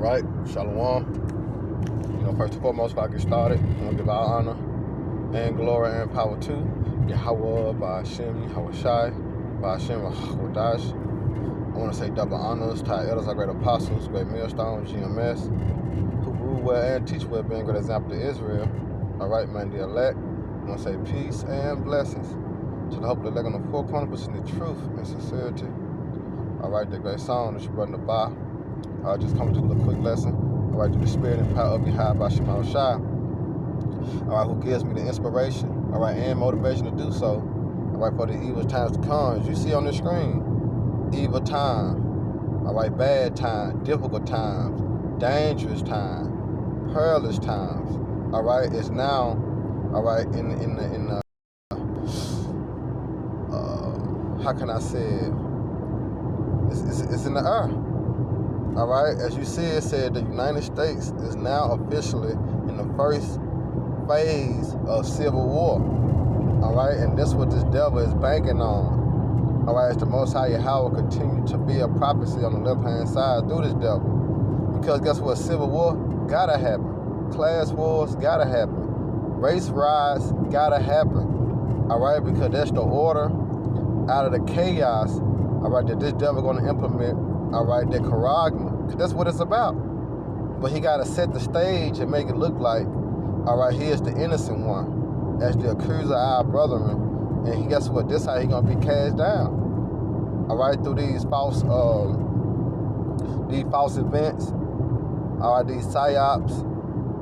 right, Shalom. First and foremost, before I get started, I want to give all honor and glory and power to Yahweh, Ba'ashem, Yahweh Shai, Ba'ashem, Wadash. I want to say double honors to our elders, our great apostles, great millstones, GMS, who rule well and teach well, being a good example to Israel. All right, man, the elect. I want to say peace and blessings to the hope of the elect on the four corners, in the truth and sincerity. All right, the great song that you brought in the bar. Just coming to a little quick lesson. All right, through the spirit and power of Yahweh Ba'ashem Shai. All right, who gives me the inspiration, all right, and motivation to do so. All right, for the evil times to come. As you see on the screen, evil time, all right, bad time, difficult times, dangerous time, perilous times. All right, it's now, all right, how can I say it? It's in the air. All right, as you see, it said the United States is now officially in the first phase of civil war. All right, and that's what this devil is banking on. All right, as the Most High Yahweh will continue to be a prophecy on the left-hand side through this devil. Because guess what? Civil war gotta happen. Class wars gotta happen. Race riots gotta happen. All right, because that's the order out of the chaos, all right, that this devil gonna implement. All right, that charagma, because that's what it's about. But he got to set the stage and make it look like, all right, he is the innocent one, as the accuser of our brethren. And guess what? This how he going to be cast down. All right, through these false events, all right, these psyops,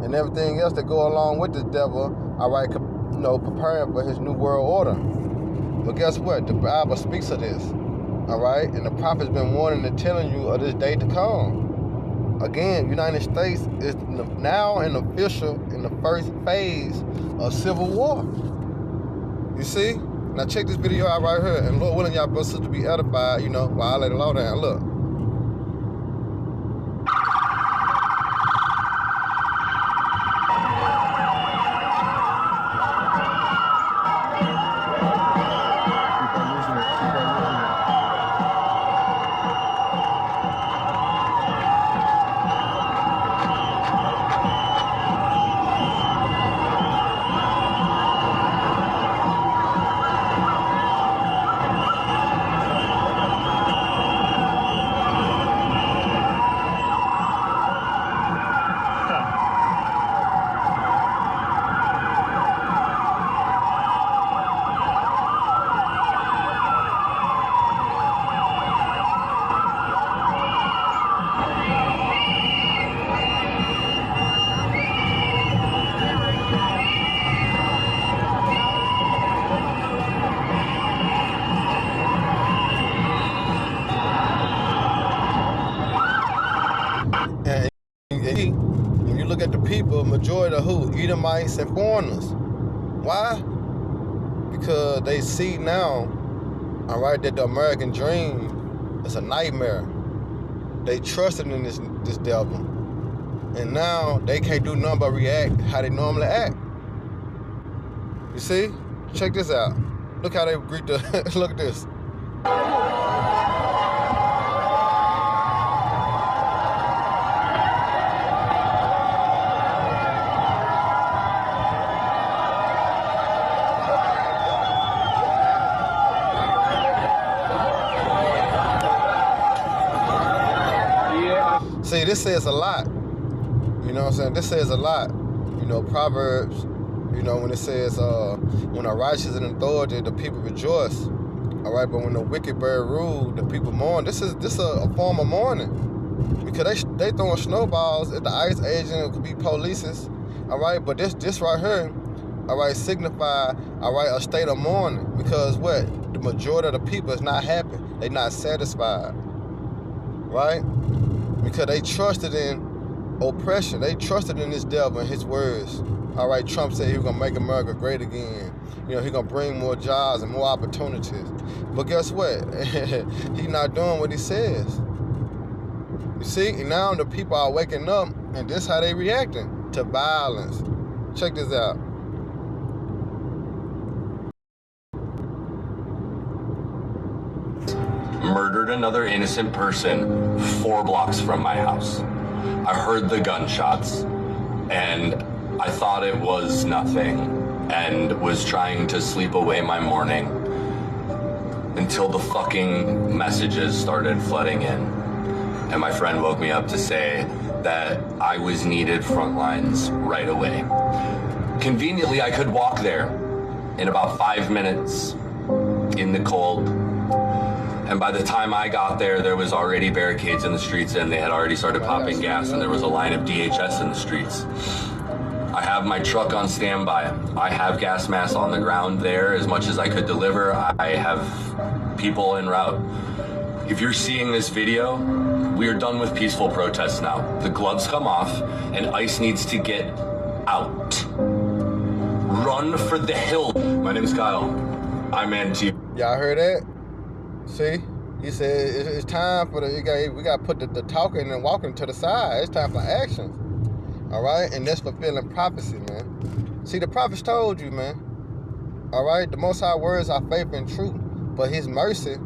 and everything else that go along with this devil, all right, preparing for his new world order. But guess what? The Bible speaks of this. All right, and the prophet's been warning and telling you of this day to come. Again, United States is now in the first phase of civil war. You see? Now check this video out right here, and Lord willing, y'all brothers and sisters be edified, while I lay the law down. Look. When you look at the people, majority of who? Edomites and foreigners. Why? Because they see now, all right, that the American dream is a nightmare. They trusted in this devil. And now they can't do nothing but react how they normally act. You see? Check this out. Look how they greet the, look at this. See, this says a lot. You know what I'm saying? This says a lot. Proverbs, when it says, when the righteous is in authority, the people rejoice. All right, but when the wicked bear rule, the people mourn. This is a form of mourning. Because they throwing snowballs at the ICE agent, it could be polices. All right, but this right here, all right, signify, all right, a state of mourning. Because what? The majority of the people is not happy. They not satisfied. Right? Because they trusted in oppression. They trusted in this devil and his words. All right, Trump said he was going to make America great again. He's going to bring more jobs and more opportunities. But guess what? He's not doing what he says. You see, and now the people are waking up, and this is how they reacting to violence. Check this out. Murdered another innocent person 4 blocks from my house. I heard the gunshots, and I thought it was nothing, and was trying to sleep away my morning until the fucking messages started flooding in. And my friend woke me up to say that I was needed front lines right away. Conveniently, I could walk there in about 5 minutes in the cold. And by the time I got there, there was already barricades in the streets, and they had already started popping gas, and there was a line of DHS in the streets. I have my truck on standby. I have gas masks on the ground there as much as I could deliver. I have people en route. If you're seeing this video, we are done with peaceful protests now. The gloves come off, and ICE needs to get out. Run for the hill. My name is Kyle. I'm NT. Y'all heard that? See? He said it's time for we got to put the talking and walking to the side. It's time for action. All right? And that's fulfilling prophecy, man. See, the prophets told you, man. All right? The Most High words are faith and truth. But his mercy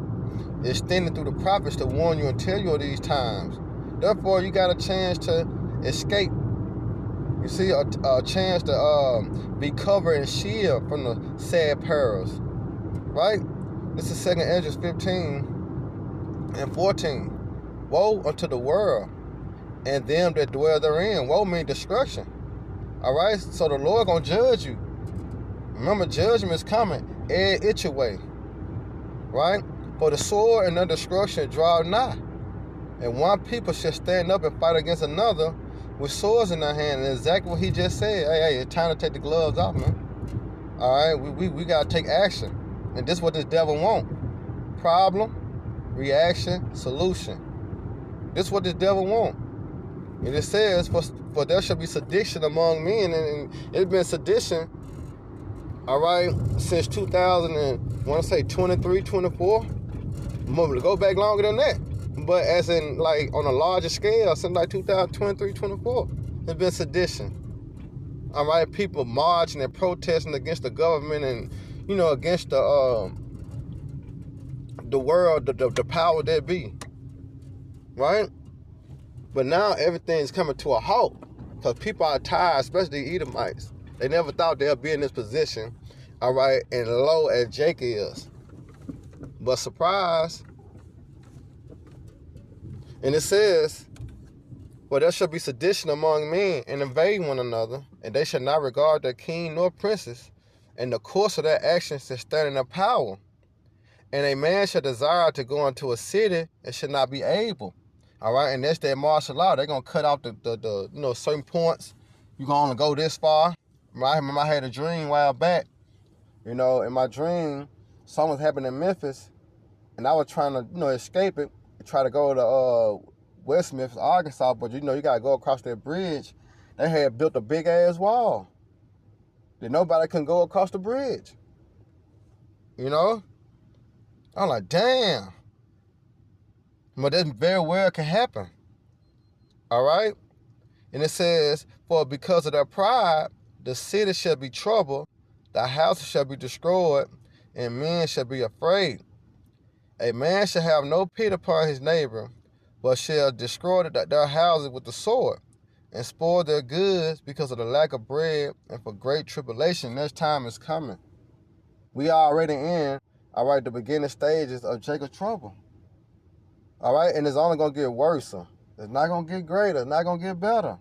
is extended through the prophets to warn you and tell you of these times. Therefore, you got a chance to escape. You see, a chance to be covered and shielded from the sad perils. Right? This is 2 Esdras 15 and 14. Woe unto the world and them that dwell therein. Woe means destruction. All right? So the Lord going to judge you. Remember, judgment is coming. It's your way. Right? For the sword and the destruction draw nigh. And one people shall stand up and fight against another with swords in their hand. And exactly what he just said. Hey, it's time to take the gloves off, man. All right? We got to take action. And this is what this devil want. Problem, reaction, solution. This is what this devil want. And it says, for there shall be sedition among men. And it's been sedition, all right, since 2023, 24. Go back longer than that. But as in, like, on a larger scale, since like 2023, 24, it's been sedition. All right, people marching and protesting against the government and, you know, against the world, the power that be, right? But now everything's coming to a halt because people are tired, especially the Edomites. They never thought they'd be in this position, all right, and low as Jake is. But surprise, and it says, for there shall be sedition among men and invade one another, and they shall not regard their king nor princes, and the course of their actions shall stand in their power. And a man shall desire to go into a city and shall not be able. All right, and that's their martial law. They're going to cut off the certain points. You're going to go this far. I remember I had a dream a while back. You know, in my dream, something was happening in Memphis, and I was trying to, escape it, try to go to West Memphis, Arkansas, but, you got to go across that bridge. They had built a big-ass wall. That nobody can go across the bridge. I'm like, damn. But that very well can happen. All right? And it says, for because of their pride, the city shall be troubled, the houses shall be destroyed, and men shall be afraid. A man shall have no pity upon his neighbor, but shall destroy their houses with the sword, and spoil their goods because of the lack of bread, and for great tribulation. This time is coming. We are already in, all right, the beginning stages of Jacob's trouble. All right, and it's only going to get worse. It's not going to get greater. It's not going to get better.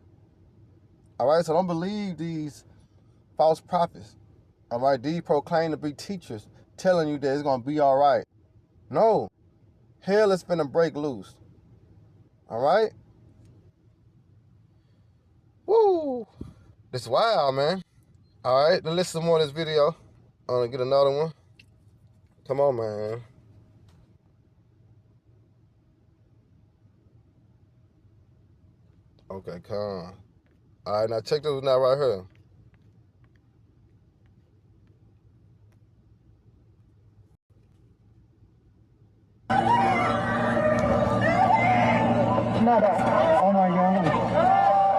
All right, so don't believe these false prophets. All right, these proclaim to be teachers telling you that it's going to be all right. No, hell is finna break loose. All right? Woo! This is wild, man. All right, then listen to more of this video. I'm gonna get another one. Come on, man. Okay, come. All right, now check this one out right here. Mother. Oh my God.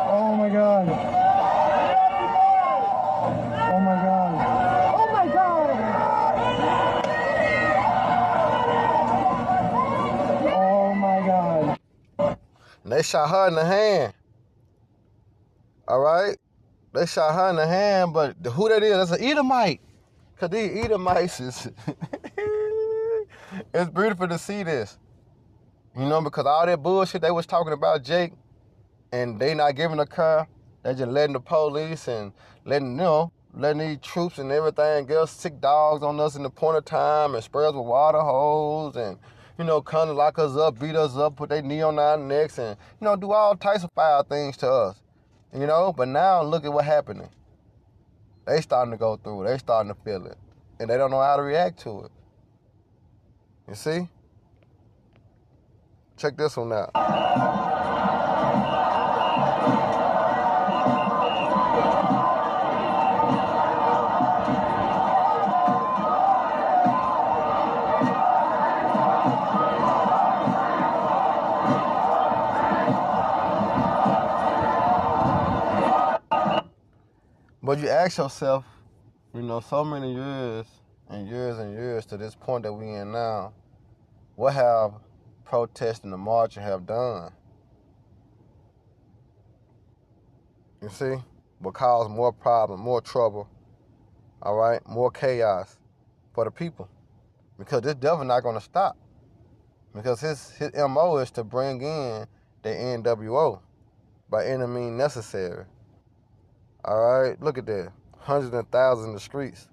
Oh my God. Oh my God. Oh my God. Oh my God. And they shot her in the hand. All right? They shot her in the hand, but who that is, that's an Edomite. Because these Edomites is... It's beautiful to see this. You know, because all that bullshit they was talking about Jake, and they not giving a car, they just letting the police and letting these troops and everything else sick dogs on us in the point of time and spray us with water hose and, come to lock us up, beat us up, put their knee on our necks and, do all types of foul things to us. But now look at what's happening. They starting to go through it. They starting to feel it. And they don't know how to react to it. You see? Check this one out. But you ask yourself, so many years and years and years to this point that we in now, what have protest and the marching have done? You see? But cause more problems, more trouble, all right? More chaos for the people. Because this devil not going to stop. Because his MO is to bring in the NWO by any means necessary. All right, look at that. Hundreds of thousands in the streets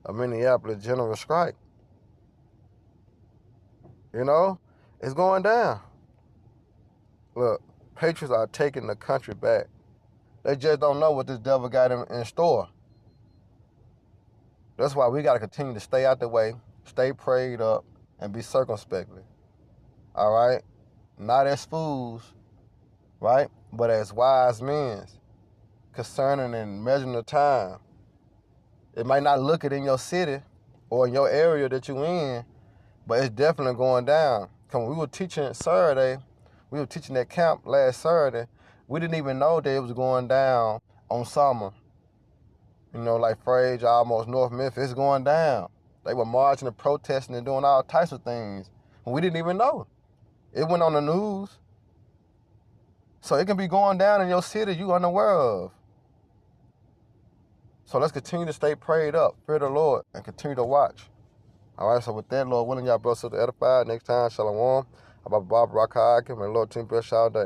of Minneapolis general strike. It's going down. Look, patriots are taking the country back. They just don't know what this devil got in store. That's why we got to continue to stay out the way, stay prayed up, and be circumspectly. All right? Not as fools, right? But as wise men. Concerning and measuring the time. It might not look it in your city or in your area that you're in, but it's definitely going down. Because we were teaching Saturday, we were teaching at camp last Saturday, we didn't even know that it was going down on summer. Like Frage, almost North Memphis, it's going down. They were marching and protesting and doing all types of things. And we didn't even know. It went on the news. So it can be going down in your city you unaware of. So let's continue to stay prayed up, fear the Lord, and continue to watch. All right, so with that, Lord willing, y'all brothers to edify. Next time, shalom. About Bob Rock High, and Lord, team bless y'all day.